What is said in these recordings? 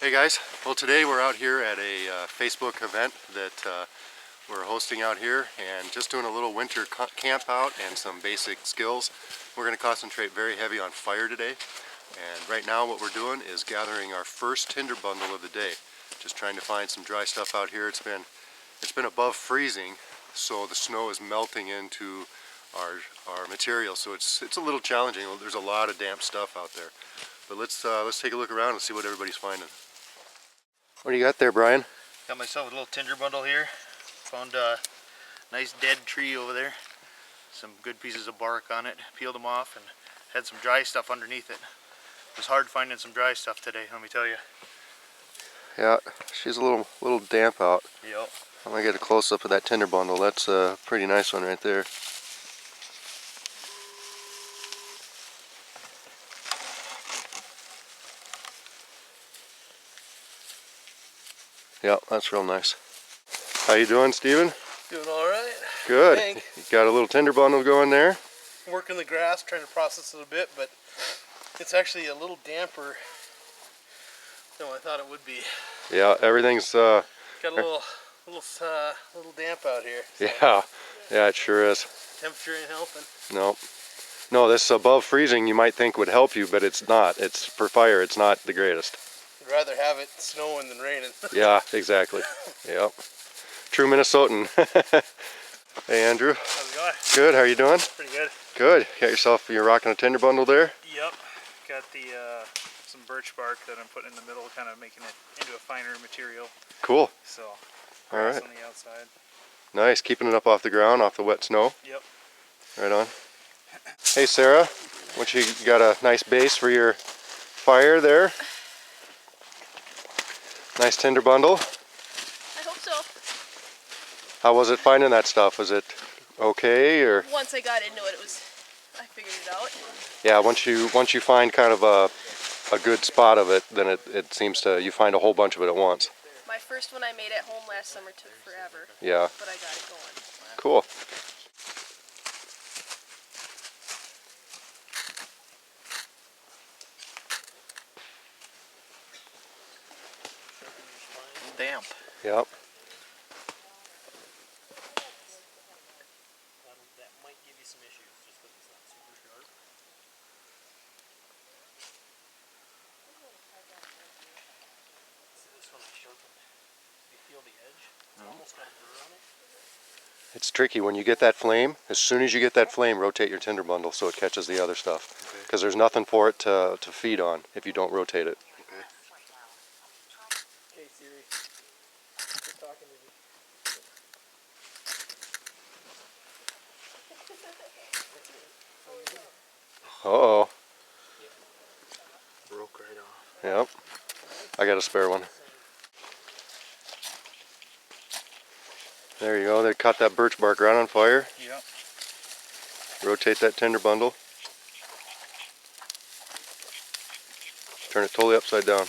Hey guys, well today we're out here at a Facebook event that we're hosting out here and just doing a little winter camp out and some basic skills. We're going to concentrate very heavy on fire today, and right now what we're doing is gathering our first tinder bundle of the day. Just trying to find some dry stuff out here. It's been above freezing, so the snow is melting into our material, so it's a little challenging. There's a lot of damp stuff out there. But let's take a look around and see what everybody's finding. What do you got there, Brian? Got myself a little tinder bundle here. Found a nice dead tree over there. Some good pieces of bark on it. Peeled them off and had some dry stuff underneath it. It was hard finding some dry stuff today, let me tell you. Yeah, she's a little damp out. Yep. I'm gonna get a close up of that tinder bundle. That's a pretty nice one right there. Yeah, that's real nice. How you doing, Steven? Doing all right. Good. You got a little tinder bundle going there? Working the grass, trying to process it a bit, but it's actually a little damper than I thought it would be. Yeah, everything's got a little damp out here. So. Yeah, it sure is. Temperature ain't helping. No, this above freezing you might think would help you, but it's not. It's for fire. It's not the greatest. I'd rather have it snowing than raining. Yeah, exactly. Yep. True Minnesotan. Hey, Andrew. How's it going? Good. How are you doing? Pretty good. Good. You're rocking a tinder bundle there? Yep. Got the some birch bark that I'm putting in the middle, kind of making it into a finer material. Cool. So, all right. On the outside. Nice. Keeping it up off the ground, off the wet snow. Yep. Right on. Hey, Sarah. You got a nice base for your fire there? Nice tinder bundle. I hope so. How was it finding that stuff? Was it okay, or? Once I got into it, I figured it out. Yeah, once you find kind of a good spot of it, then it seems to, you find a whole bunch of it at once. My first one I made at home last summer took forever. Yeah. But I got it going. Cool. Damp. Yep. That might give you some issues just because it's not super sharp. See this one I sharpened. You feel the edge? It's almost got a burr on it. It's tricky when you get that flame. As soon as you get that flame, rotate your tinder bundle so it catches the other stuff. Because there's nothing for it to feed on if you don't rotate it. Hey Siri, just talking to me. Uh-oh. Broke right off. Yep. I got a spare one. There you go. They caught that birch bark right on fire. Yep. Rotate that tinder bundle. Turn it totally upside down.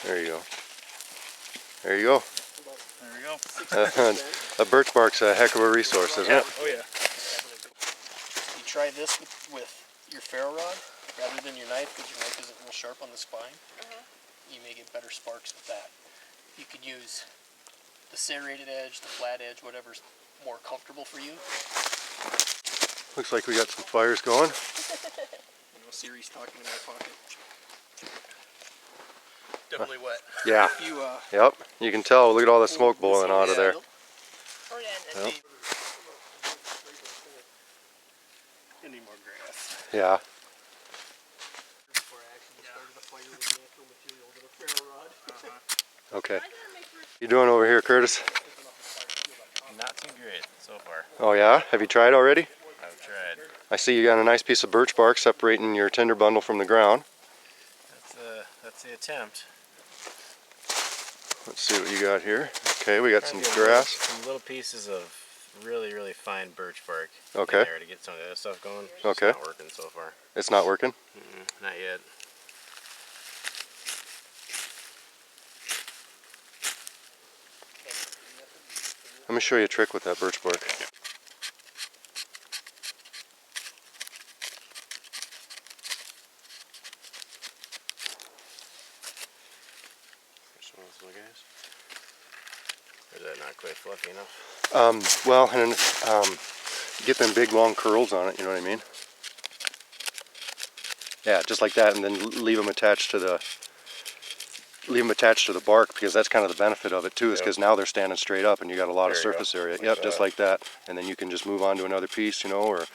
There you go. There you go. There we go. A birch bark's a heck of a resource, isn't it? Oh yeah. You try this with your ferro rod rather than your knife because your knife isn't real sharp on the spine. You may get better sparks with that. You could use the serrated edge, the flat edge, whatever's more comfortable for you. Looks like we got some fires going. You know, Siri's talking in my pocket. Definitely wet. Yeah. You Yep. You can tell. Look at all the smoke boiling out of there. Oh yeah. Yep. You need more grass. Yeah. Before I actually started a fire with natural material with a ferro rod. Okay. You doing over here, Curtis? Not too great so far. Oh yeah? Have you tried already? I've tried. I see you got a nice piece of birch bark separating your tinder bundle from the ground. That's the attempt. Let's see what you got here. Okay, we got some grass. Some little pieces of really fine birch bark. Okay. In there to get some of the other stuff going. It's Okay. not working so far. It's not working? Not yet. Let me show you a trick with that birch bark. Or is that not quite fluffy enough? Well, and then, get them big long curls on it, you know what I mean? Yeah, just like that, and then leave them attached to the bark, because that's kind of the benefit of it too, is Yep. because now they're standing straight up and you got a lot of There you go, surface area. like Yep, just that. like that. And then you can just move on to another piece, you know, or,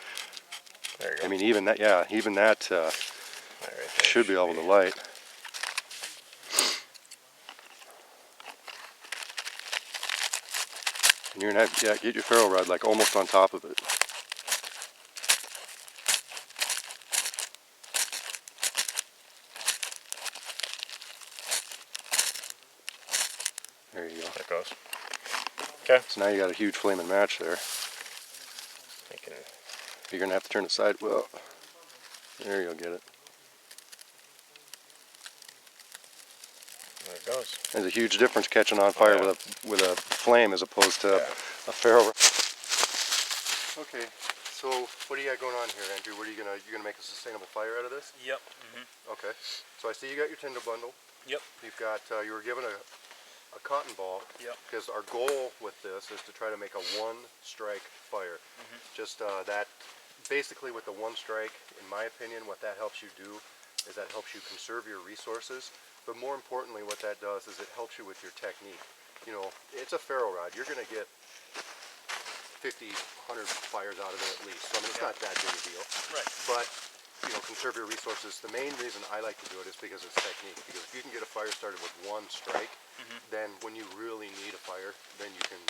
There you go. I mean, even that, yeah, even that That right there should be able to light. And you're gonna have, yeah, get your ferrule rod like almost on top of it. There you go. That goes. Okay. So now you got a huge flaming match there. Thinking. You're gonna have to turn it side. Well, there you'll get it. There it goes. There's a huge difference catching on fire yeah. with a flame as opposed to a ferrule. Okay, so what do you got going on here, Andrew? What are you're gonna make a sustainable fire out of this? Yep. Okay. So I see you got your tinder bundle. Yep. You've got you were given a cotton ball. Yep. Because our goal with this is to try to make a one-strike fire. Just that, basically with the one strike, in my opinion, what that helps you do is that helps you conserve your resources. But more importantly, what that does is it helps you with your technique. You know, it's a ferro rod. You're going to get 50, 100 fires out of it at least. So I mean, it's not that big a deal. Right. But, you know, conserve your resources. The main reason I like to do it is because it's technique. Because if you can get a fire started with one strike, then when you really need a fire, then you can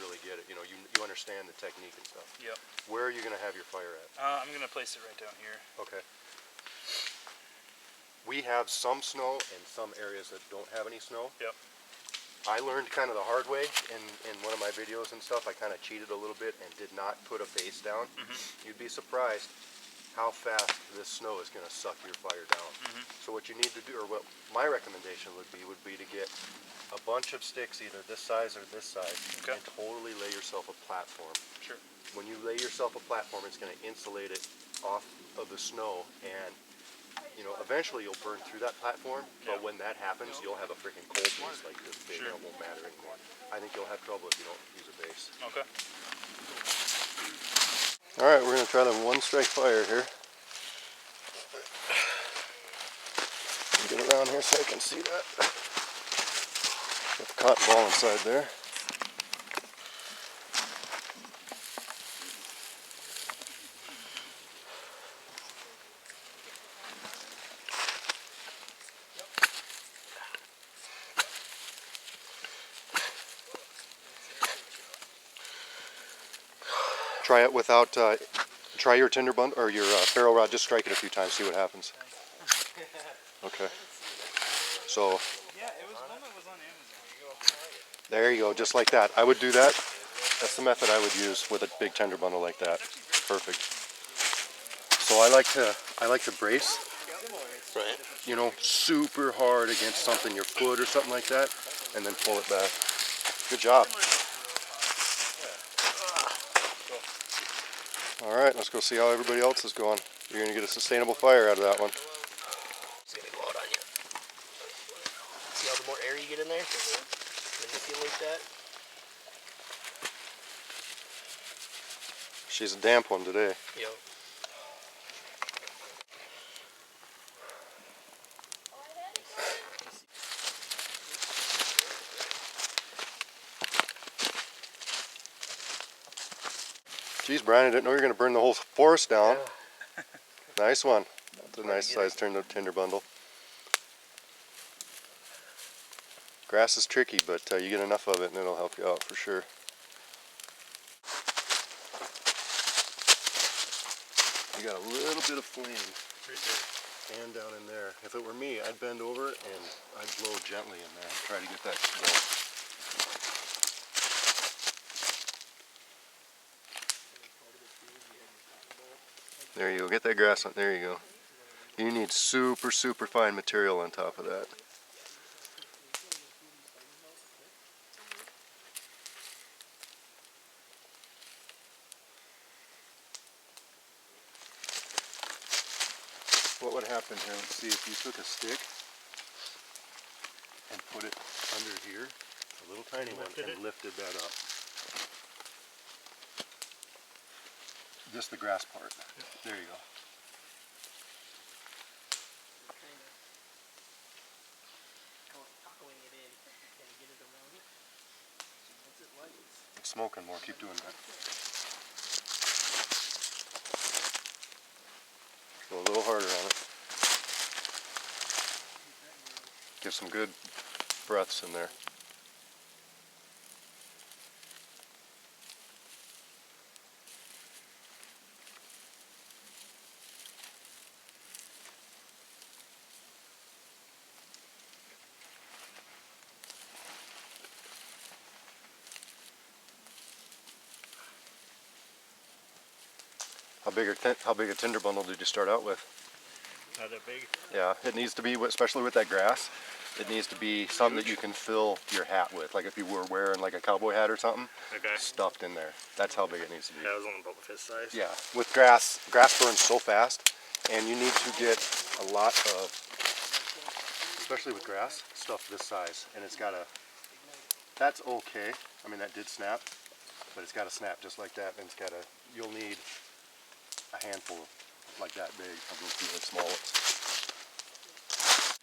really get it. You know, you understand the technique and stuff. Yep. Where are you going to have your fire at? I'm gonna place it right down here. Okay. We have some snow and some areas that don't have any snow. Yep. I learned kind of the hard way in one of my videos and stuff. I kind of cheated a little bit and did not put a base down. You'd be surprised how fast this snow is going to suck your fire down. So what you need to do, or what my recommendation would be to get a bunch of sticks, either this size or this size, Okay. and totally lay yourself a platform. Sure. When you lay yourself a platform, it's going to insulate it off of the snow, and you know, eventually you'll burn through that platform, but when that happens, you'll have a freaking cold base like this big, and it won't matter anymore. I think you'll have trouble if you don't use a base. Okay. All right, we're going to try the one-strike fire here. Get around here so I can see that. Got the cotton ball inside there. Try it without, try your tinder bundle or your ferrule rod, just strike it a few times, see what happens. Okay. So, Yeah, it was one that was on Amazon. there you go, just like that. I would do that. That's the method I would use with a big tender bundle like that. Perfect. So I like to brace, Right. you know, super hard against something, your foot or something like that, and then pull it back. Good job. All right, let's go see how everybody else is going. You're gonna get a sustainable fire out of that one. It's gonna go out on you. See how the more air you get in there, manipulate that. She's a damp one today. Yep. Geez, Brian, I didn't know you were gonna burn the whole forest down. Nice one. That's a nice size tinder bundle. Grass is tricky, but you get enough of it and it'll help you out for sure. You got a little bit of flame and down in there. If it were me, I'd bend over it and I'd blow gently in there. Try to get that glow. There you go. Get that grass on. There you go. You need super, super fine material on top of that. What would happen here, let's see, if you took a stick and put it under here, a little tiny one, and lifted that up. Just the grass part. There you go. It's smoking more. Keep doing that. Go a little harder on it. Give some good breaths in there. How big a tinder bundle did you start out with? Not that big. Yeah, it needs to be, especially with that grass, it needs to be something that you can fill your hat with. Like if you were wearing like a cowboy hat or something, Okay. stuffed in there. That's how big it needs to be. Yeah, I was only about fist size. Yeah, with grass burns so fast, and you need to get a lot of, especially with grass, stuff this size, and it's got a, that's okay. I mean, that did snap, but it's got to snap just like that, and it's got to, you'll need a handful like that big of those even smaller.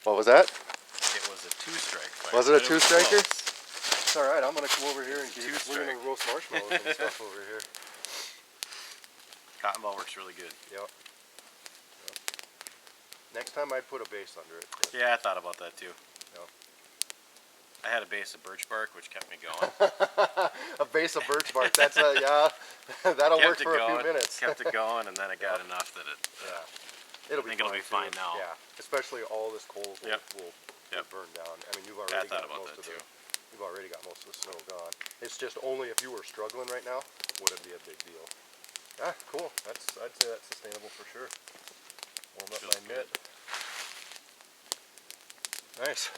What was that? It was a 2-strike fire. Was it a but two-striker? close. It's all right. I'm gonna come over here and keep. We're Two-strike. gonna roast marshmallows and stuff over here. Cotton ball works really good. Yep. Next time I'd put a base under it. Yeah, I thought about that too. Yep. I had a base of birch bark, which kept me going. A base of birch bark. That's a yeah. That'll work Kept it for a going, few minutes. kept it going, and then it got enough that it. Yeah. It'll I think it'll be fine too. now. Yeah. Especially all this coal will, Yep. will Yep. burn down. I mean, you've Yeah, I already thought got about most that of the. too. You've already got most of the snow gone. It's just only if you were struggling right now would it be a big deal. Ah, cool. I'd say that's sustainable for sure. Warm up Feels my mitt. Nice.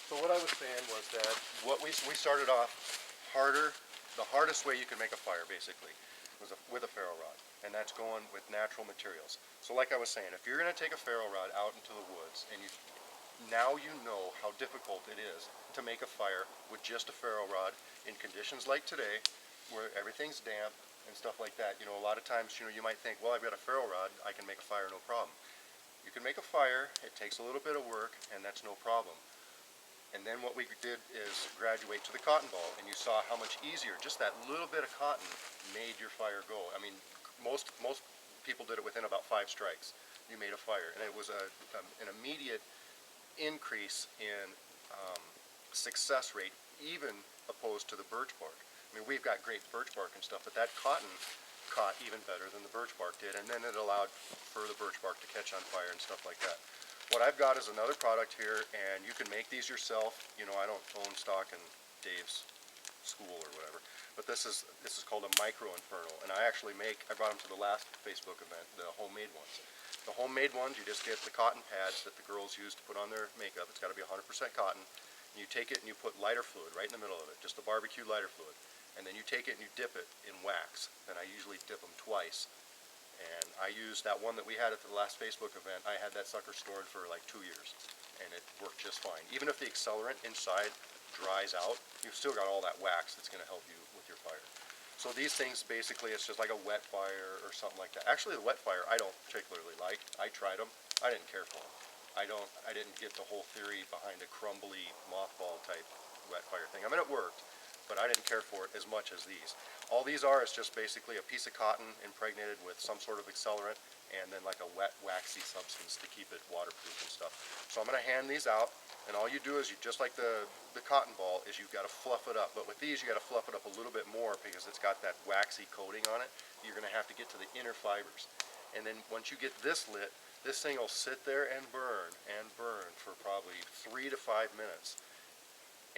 So what I was saying was that what we started off harder, the hardest way you can make a fire basically was with a ferro rod, and that's going with natural materials. So like I was saying, if you're going to take a ferro rod out into the woods and now you know how difficult it is to make a fire with just a ferro rod in conditions like today where everything's damp and stuff like that. You know, a lot of times, you know, you might think, well, I've got a ferro rod, I can make a fire no problem. You can make a fire, it takes a little bit of work, and that's no problem. And then what we did is graduate to the cotton ball, and you saw how much easier just that little bit of cotton made your fire go. I mean, most people did it within about 5 strikes. You made a fire, and it was an immediate increase in success rate, even opposed to the birch bark. I mean, we've got great birch bark and stuff, but that cotton caught even better than the birch bark did, and then it allowed for the birch bark to catch on fire and stuff like that. What I've got is another product here, and you can make these yourself. You know, I don't own stock in Dave's school or whatever, but this is called a Micro Inferno, and I brought them to the last Facebook event, the homemade ones. The homemade ones, you just get the cotton pads that the girls use to put on their makeup. It's got to be 100% cotton. And you take it and you put lighter fluid right in the middle of it, just the barbecue lighter fluid. And then you take it and you dip it in wax. And I usually dip them twice. And I used that one that we had at the last Facebook event. I had that sucker stored for like 2 years, and it worked just fine. Even if the accelerant inside dries out, you've still got all that wax that's going to help you with your fire. So these things, basically, it's just like a wet fire or something like that. Actually, the wet fire I don't particularly like. I tried them. I didn't care for them. I didn't get the whole theory behind a crumbly mothball type wet fire thing. I mean, it worked, but I didn't care for it as much as these. All these are is just basically a piece of cotton impregnated with some sort of accelerant and then like a wet, waxy substance to keep it waterproof and stuff. So I'm going to hand these out, and all you do is just like the cotton ball, is you've got to fluff it up. But with these, you got to fluff it up a little bit more because it's got that waxy coating on it. You're going to have to get to the inner fibers. And then once you get this lit, this thing will sit there and burn for probably 3 to 5 minutes.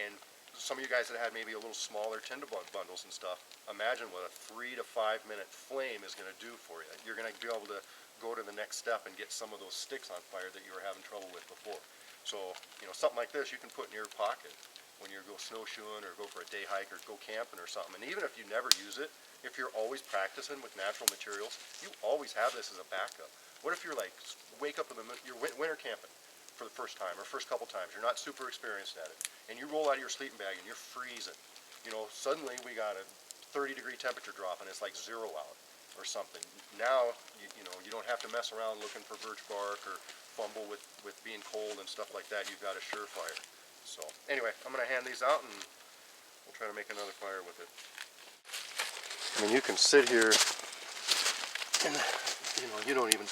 And some of you guys that had maybe a little smaller tinder bundles and stuff, imagine what a 3 to 5 minute flame is going to do for you. You're going to be able to go to the next step and get some of those sticks on fire that you were having trouble with before. So, you know, something like this you can put in your pocket when you go snowshoeing or go for a day hike or go camping or something. And even if you never use it, if you're always practicing with natural materials, you always have this as a backup. What if you're like, wake up in the you're winter camping for the first time or first couple times, you're not super experienced at it, and you roll out of your sleeping bag and you're freezing. You know, suddenly we got a 30-degree temperature drop and it's like 0 out or something. Now, you know, you don't have to mess around looking for birch bark or fumble with being cold and stuff like that. You've got a surefire. So anyway, I'm gonna hand these out and we'll try to make another fire with it. I mean, you can sit here and, you know, you don't even,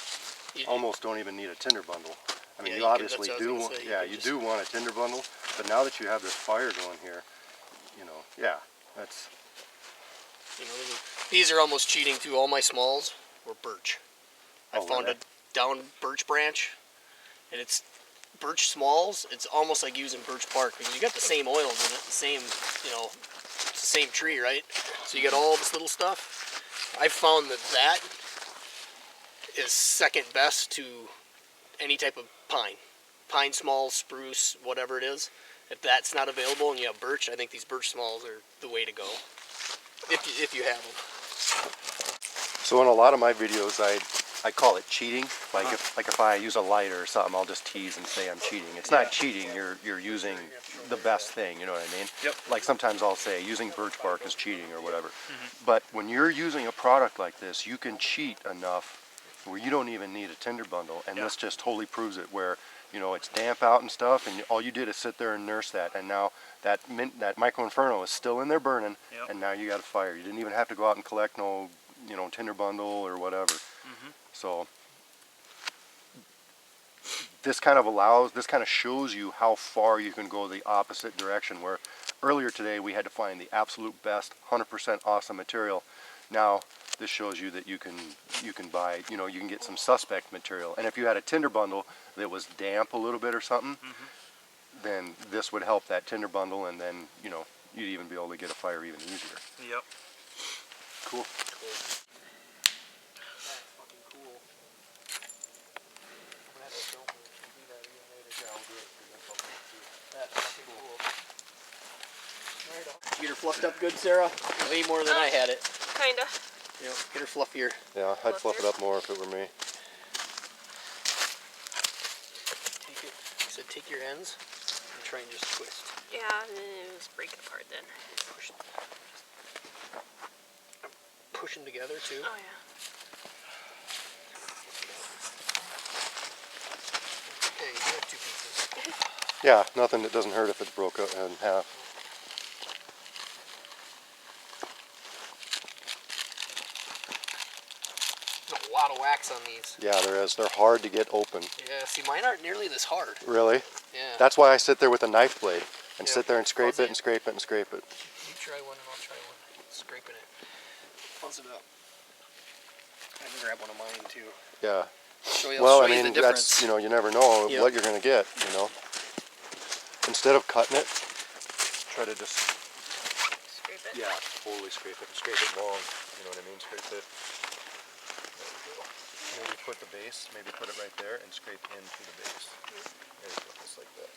almost don't even need a tinder bundle. I mean, Yeah, you you can- obviously that's what I do, was gonna say, you yeah, can you just- do want a tinder bundle, but now that you have this fire going here, you know, yeah, that's, You know, these are almost cheating too. All my smalls were birch. I Oh, found really? a down birch branch, and it's birch smalls. It's almost like using birch bark because you got the same oils in it, the same, you know, it's the same tree, right? So you got all this little stuff. I found that is second best to any type of pine smalls, spruce, whatever it is. If that's not available and you have birch, I think these birch smalls are the way to go. If you have them. so in a lot of my videos, I call it cheating. Like if I use a lighter or something, I'll just tease and say I'm cheating. It's not cheating. You're using the best thing. You know what I mean? Yep. Like sometimes I'll say using birch bark is cheating or whatever. But when you're using a product like this, you can cheat enough where you don't even need a tinder bundle, and this just totally proves it. Where you know it's damp out and stuff, and all you did is sit there and nurse that, and now that Micro Inferno is still in there burning, Yep. and now you got a fire. You didn't even have to go out and collect no, you know, tinder bundle or whatever. So this kind of shows you how far you can go the opposite direction. Where earlier today we had to find the absolute best 100% awesome material. Now this shows you that you can buy, you know, you can get some suspect material. And if you had a tinder bundle that was damp a little bit or something, then this would help that tinder bundle, and then, you know, you'd even be able to get a fire even easier. Yep. Cool. That's fucking cool. I'm gonna have to film it and do that again later. Yeah, I'll do it. That's fucking cool. Right on. Did you get her fluffed up good, Sarah? Way more than I had it. Kinda. You know, get her fluffier. Yeah, I'd fluff it up more if it were me. Take it. I said take your ends and try and just twist. Yeah, and then it was breaking apart then. Push. Pushing together too. Oh yeah. Okay, you have 2 pieces. Yeah, nothing that doesn't hurt if it's broke up in half. There's a lot of wax on these. Yeah, there is. They're hard to get open. Yeah, see, mine aren't nearly this hard. Really? Yeah. That's why I sit there with a knife blade and Yeah, sit there and scrape fuzzy it and scrape it and scrape it. You try one and I'll try one. Scraping it. Fuzz it up. I can grab one of mine too. Yeah. Show you, Well, I'll I show you mean, the difference. that's, you know, you never know Yeah. what you're going to get, you know. Instead of cutting it, try to just, Scrape it. yeah, totally scrape it. Scrape it long, you know what I mean? Scrape it. There we go. Maybe put the base, maybe put it right there and scrape into the base. There you go, just like that.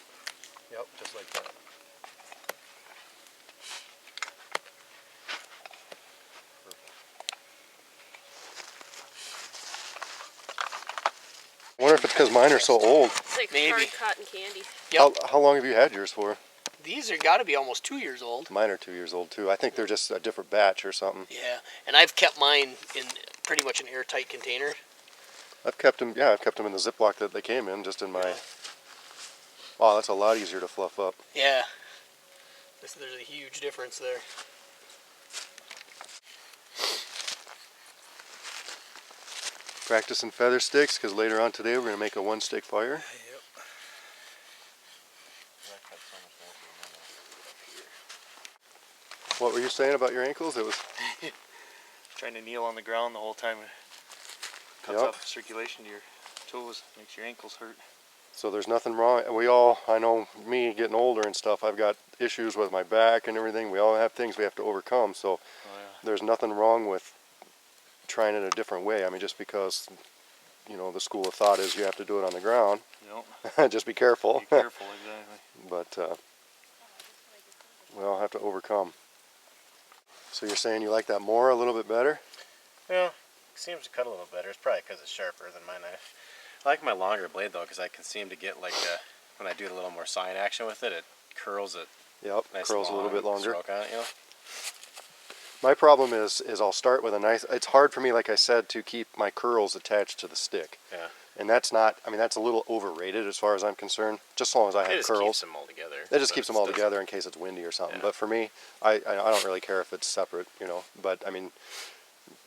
Yep, just like that. I wonder if it's because mine are so old. It's like Maybe. hard cotton candy. Yep. How long have you had yours for? These are got to be almost 2 years old. Mine are 2 years old too. I think they're just a different batch or something. Yeah, and I've kept mine in pretty much an airtight container. I've kept them, yeah, I've kept them in the Ziploc that they came in, just in my. Wow, that's a lot easier to fluff up. Yeah. There's a huge difference there. Practicing feather sticks, because later on today we're going to make a one-stick fire. What were you saying about your ankles? It was. Trying to kneel on the ground the whole time. Cuts Yep. off circulation to your toes, makes your ankles hurt. So there's nothing wrong. We all, I know me getting older and stuff, I've got issues with my back and everything. We all have things we have to overcome. So there's nothing wrong with trying it a different way. I mean, just because, you know, the school of thought is you have to do it on the ground. Yep. Just be careful. Be careful, exactly. But we'll have to overcome. So you're saying you like that more, a little bit better? Well, it seems to cut a little better. It's probably because it's sharper than my knife. I like my longer blade though, because I can seem to get like when I do a little more sawing action with it, it curls it. Yep, Nice curls a little bit longer. stroke on it, you know? My problem is I'll start with a nice, it's hard for me, like I said, to keep my curls attached to the stick. Yeah. And that's not, I mean, that's a little overrated as far as I'm concerned, just as long as I It have just curls. keeps them all together. It just but keeps it them all doesn't- together in case it's windy or something. Yeah. But for me, I don't really care if it's separate, you know. But I mean,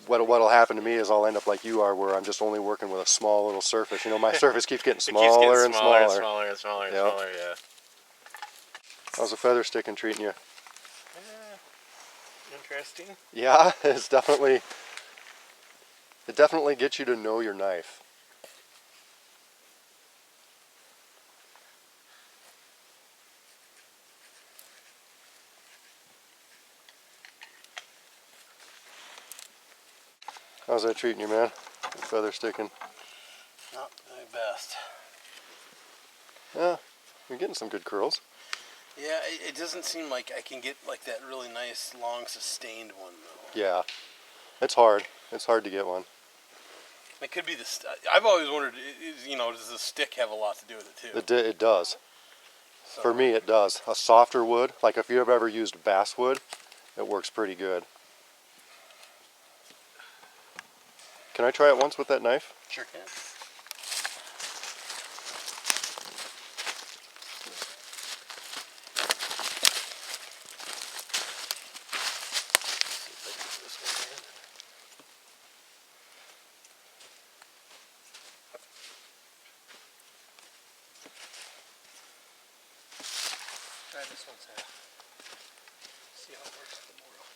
what'll happen to me is I'll end up like you are, where I'm just only working with a small little surface. You know, my surface keeps getting It smaller, keeps getting and smaller smaller. and smaller and smaller and Yep. smaller, yeah. How's the feather sticking treating you? Interesting. Yeah, it definitely gets you to know your knife. How's that treating you, man? The feather sticking. Not my best. Yeah, you're getting some good curls. Yeah, it doesn't seem like I can get like that really nice, long, sustained one though. Yeah, it's hard. It's hard to get one. It could be I've always wondered, does the stick have a lot to do with it too? It does. So- For me, it does. A softer wood, like if you've ever used basswood, it works pretty good. Can I try it once with that knife? Sure can. Try this one, Sam. See how it works tomorrow.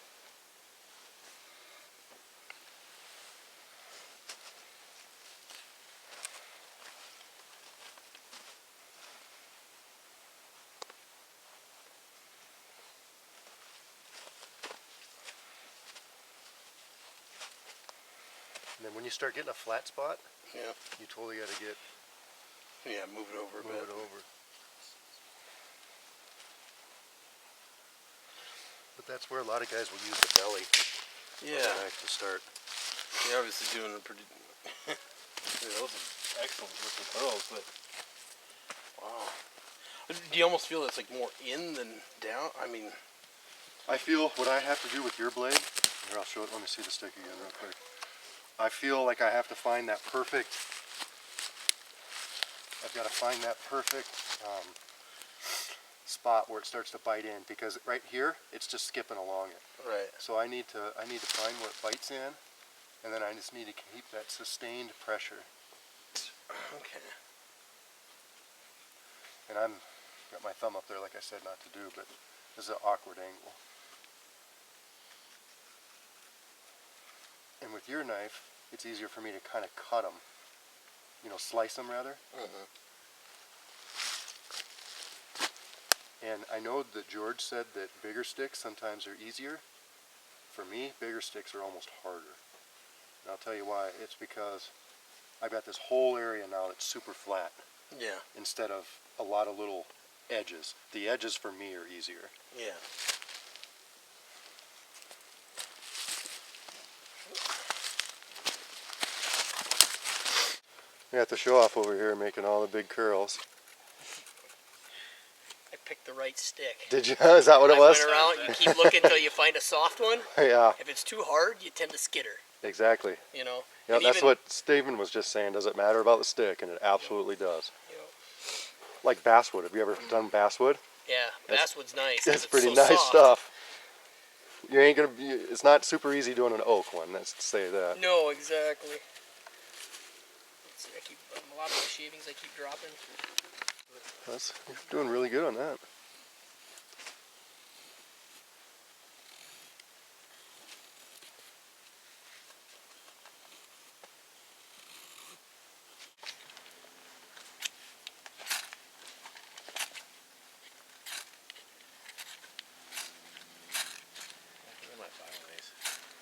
And then when you start getting a flat spot, Yeah. you totally got to Yeah, move it over a move bit. it over. But that's where a lot of guys will use the belly of Yeah. the knife to start. You're obviously doing a pretty. Yeah, those are excellent looking curls, but wow. Do you almost feel it's like more in than down? I mean, I feel what I have to do with your blade. Here, I'll show it. Let me see the stick again real quick. I feel like I have to find that perfect. I've got to find that perfect spot where it starts to bite in, because right here it's just skipping along it. right. So I need to find where it bites in, and then I just need to keep that sustained pressure. Okay. And I'm got my thumb up there, like I said, not to do, but this is an awkward angle. And with your knife, it's easier for me to kind of cut them, slice them rather. And I know that George said that bigger sticks sometimes are easier. For me, bigger sticks are almost harder. And I'll tell you why. It's because I've got this whole area now that's super flat Yeah. instead of a lot of little edges. The edges for me are easier. Yeah. We got the show off over here making all the big curls. I picked the right stick. Did you? Is that what it was? Went around. You keep looking until you find a soft one. Yeah, If it's too hard, you tend to skitter. exactly. You know. Yeah, And that's even, what Steven was just saying. Does it matter about the stick? And it absolutely does. You know, Like basswood. Have you ever done basswood? yeah, That's- basswood's nice. 'cause It's pretty so nice soft. stuff. You ain't gonna be. It's not super easy doing an oak one. Let's say that. No, exactly. Let's see, I keep a lot of my shavings. I keep dropping. You're doing really good on that. I might buy one of these.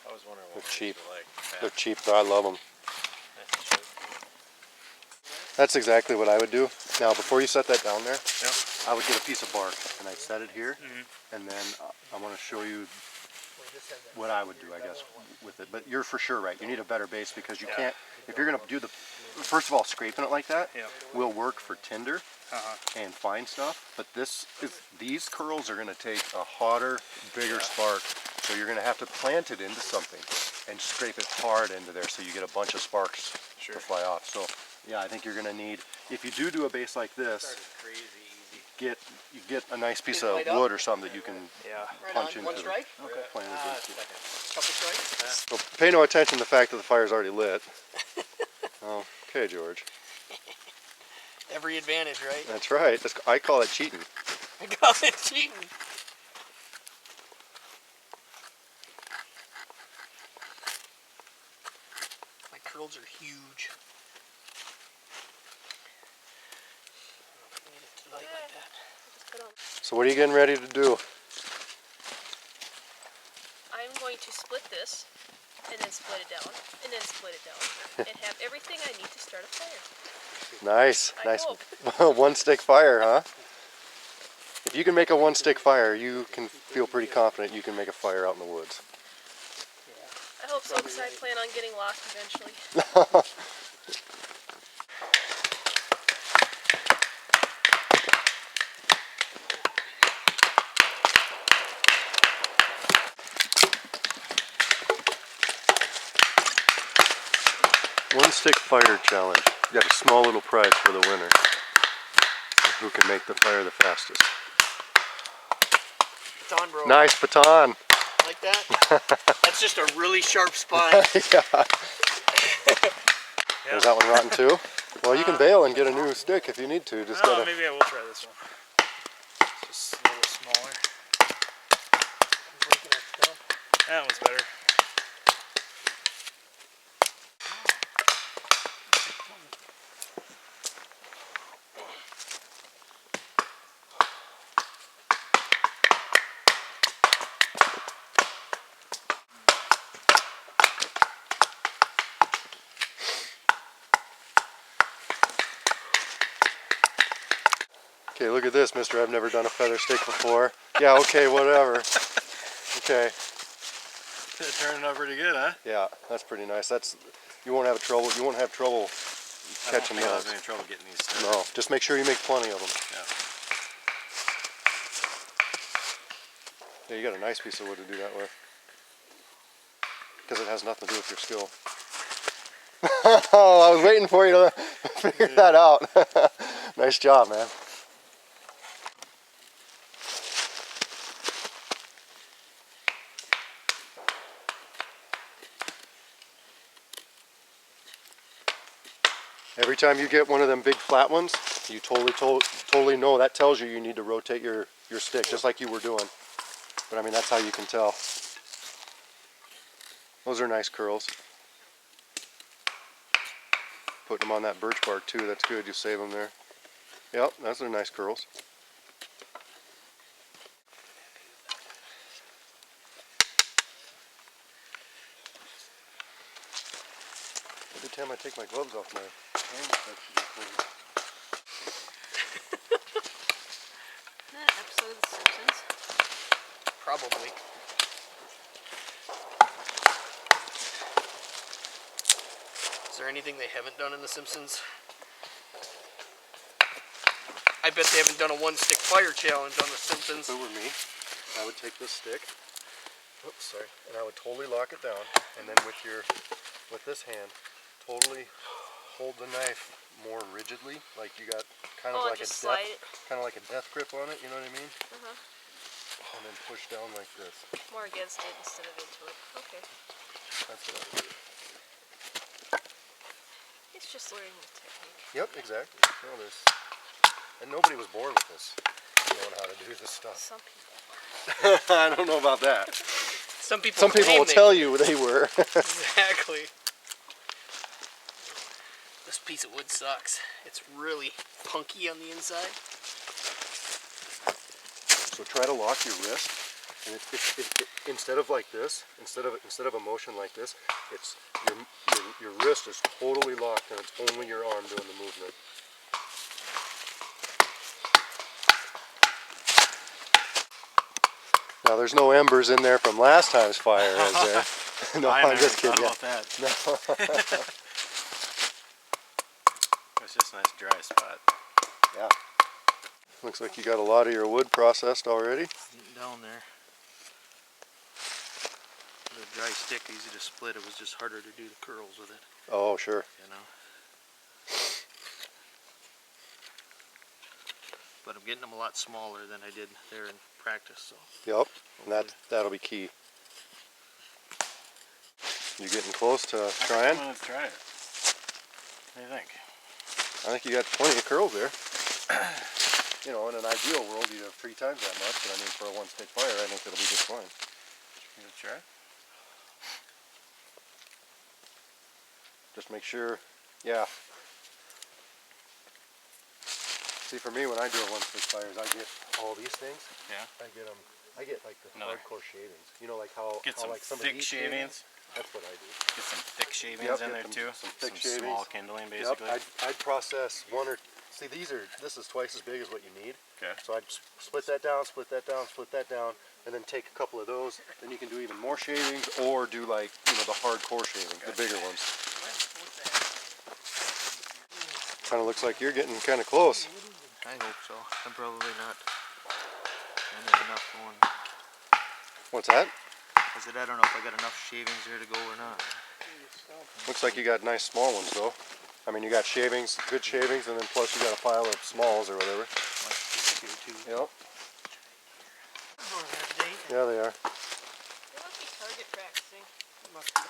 I was wondering what They're one of these cheap. were like. They're cheap, though. I love them. Nice and cheap. That's exactly what I would do. Now, before you set that down there, Yep. I would get a piece of bark and I'd set it here, and then I want to show you what I would do, I guess, with it. But you're for sure right. You need a better base because you can't, if you're going to do the, first of all, scraping it like that will work for tinder and fine stuff. But these curls are going to take a hotter, bigger spark. So you're going to have to plant it into something and scrape it hard into there so you get a bunch of sparks to fly off. So yeah, I think you're going to need, if you do a base like this, you get a nice piece of wood or something that you can punch into. One strike? Okay. Plant it into. Couple strikes? So pay no attention to the fact that the fire's already lit. Okay, George. Every advantage, right? That's right. I call it cheating. I got it cheating. My curls are huge. Need it to light like that. So what are you getting ready to do? I'm going to split this, and then split it down, and then split it down, and have everything I need to start a fire. Nice, I nice. hope. One stick fire, huh? If you can make a one stick fire, you can feel pretty confident you can make a fire out in the woods. I hope so, because I plan on getting lost eventually. One stick fire challenge. You got a small little prize for the winner. Who can make the fire the fastest? Baton, bro. Nice baton. Like that? That's just a really sharp spine. Yeah. Is that one rotten too? Well, you can bail and get a new stick if you need to. Just Oh, gotta. maybe I will try this one. Just a little smaller. That one's better. Okay, look at this, mister. I've never done a feather stick before. Yeah, okay, whatever. Okay. It's turning out pretty good, huh? Yeah, that's pretty nice. You won't have trouble. You won't have trouble catching I don't those. think I was any trouble getting these started. No, just make sure you make plenty of them. Yeah, you got a nice piece of wood to do that with. Because it has nothing to do with your skill. Oh, I was waiting for you to figure that out. Nice job, man. Every time you get one of them big flat ones, you totally know. That tells you need to rotate your stick, just like you were doing. But I mean, that's how you can tell. Those are nice curls. Putting them on that birch bark too, that's good. You save them there. Yep, those are nice curls. Every time I take my gloves off, my hands start to get cold. That episode of The Simpsons. Probably. Is there anything they haven't done in The Simpsons? I bet they haven't done a one stick fire challenge on The Simpsons. If it were me, I would take this stick, oops, sorry, and I would totally lock it down, and then with this hand, totally hold the knife more rigidly, like you got kind of like a death grip on it. You know what I mean? And then push down like this. More against it instead of into it. Okay. That's what I would do. It's just learning the technique. Yep, exactly. No, and nobody was born with this, knowing how to do this stuff. Some people. I don't know about that. Some people will tell you they were. Exactly. This piece of wood sucks. It's really punky on the inside. So try to lock your wrist, and instead of like this, instead of a motion like this, it's your wrist is totally locked, and it's only your arm doing the movement. Now there's no embers in there from last time's fire, is there? No, I I'm never just thought kidding. about that. No. It's just a nice dry spot. Yeah. Looks like you got a lot of your wood processed already. Down there. The dry stick, easy to split. It was just harder to do the curls with it, Oh, sure. you know. But I'm getting them a lot smaller than I did there in practice, so. Yep. And that'll be key. You getting close to trying? Let's try it. What do you think? I think you got plenty of curls there. You know, in an ideal world, you'd have 3 times that much, but I mean, for a one stick fire, I think it'll be just fine. You gonna try? Just make sure, yeah. See, for me, when I do a one stick fires, I get all these things. Yeah. I get them. I get like the Another- hardcore shavings. You know, like how Get some like some of thick these shavings. That's what I do. Get some thick shavings Yep, in get there them too. some thick Some small shavings. kindling, Yep. basically. I'd process one or see these are. This is twice as big as what you need. Okay. So I'd split that down, split that down, split that down, and then take a couple of those. Then you can do even more shavings, or do like the hardcore shaving, the bigger ones. Kind of looks like you're getting kind of close. I hope so. I'm probably not. I have enough going. What's that? I said, I don't know if I got enough shavings here to go or not. Looks like you got nice small ones though. I mean, you got shavings, good shavings, and then plus you got a pile of smalls or whatever. Here too. Yep. Yeah, they are. They must be target practicing. Must be.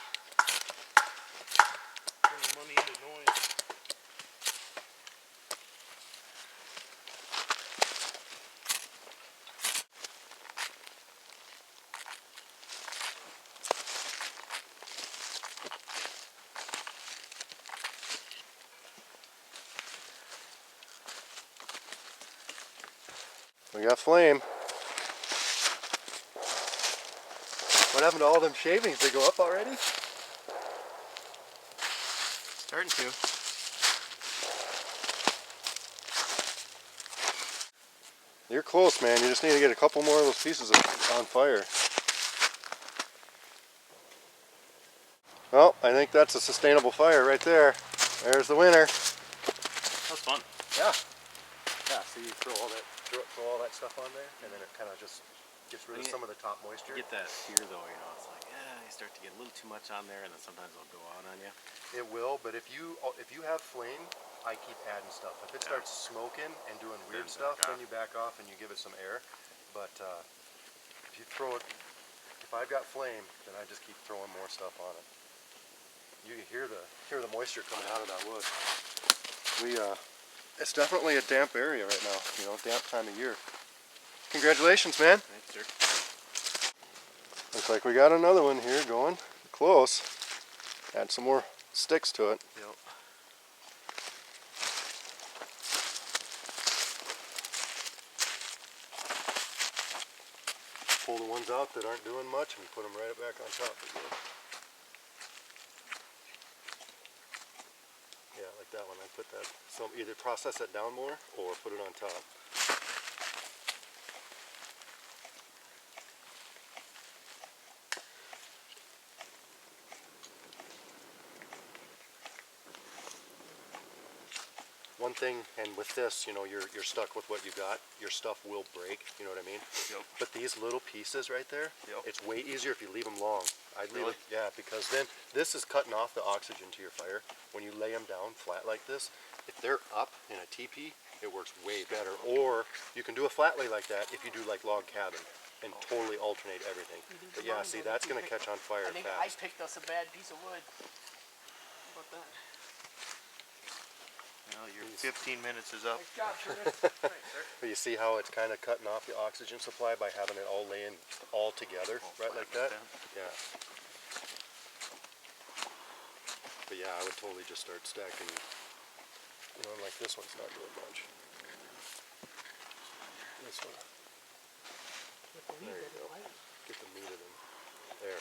Turning money into noise. We got flame. What happened to all them shavings? They go up already? Starting to. You're close, man. You just need to get a couple more of those pieces on fire. Well, I think that's a sustainable fire right there. There's the winner. That was fun. Yeah. Yeah, so you throw all that stuff on there, and then it kind of just gets rid of some of the top moisture. You get that here though, it's like, you start to get a little too much on there, and then sometimes it'll go out on you. It will, but if you have flame, I keep adding stuff. If it starts smoking and doing weird Then stuff, back then you back off and you give it some air. But if you throw it, if I've got flame, then I just keep throwing more stuff on it. You can hear the moisture coming out of that wood. It's definitely a damp area right now. Damp time of year. Congratulations, man. Thanks, sir. Looks like we got another one here going. Close. Add some more sticks to it. Yep. Pull the ones out that aren't doing much and put them right back on top again. Yeah, like that one. I put that. So either process it down more or put it on top. One thing, and with this, you're stuck with what you got. Your stuff will break, you know what I mean? Yep. But these little pieces right there, Yep. it's way easier if you leave them long. I'd leave Really? it, yeah, because then this is cutting off the oxygen to your fire. When you lay them down flat like this, if they're up in a teepee, it works way better. Or you can do a flat lay like that if you do like log cabin and totally alternate everything. But yeah, see, that's gonna catch on fire I think I fast. picked us a bad piece of wood. How about that? Well, your 15 minutes is up. Nice job, Curtis. But you see how it's kind of cutting off the oxygen supply by having it all laying all together, right like that? Yeah. But yeah, I would totally just start stacking, like this one's not doing much. This one. There you go. Get the meat of them. There.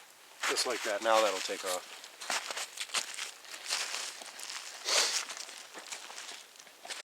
Just like that. Now that'll take off.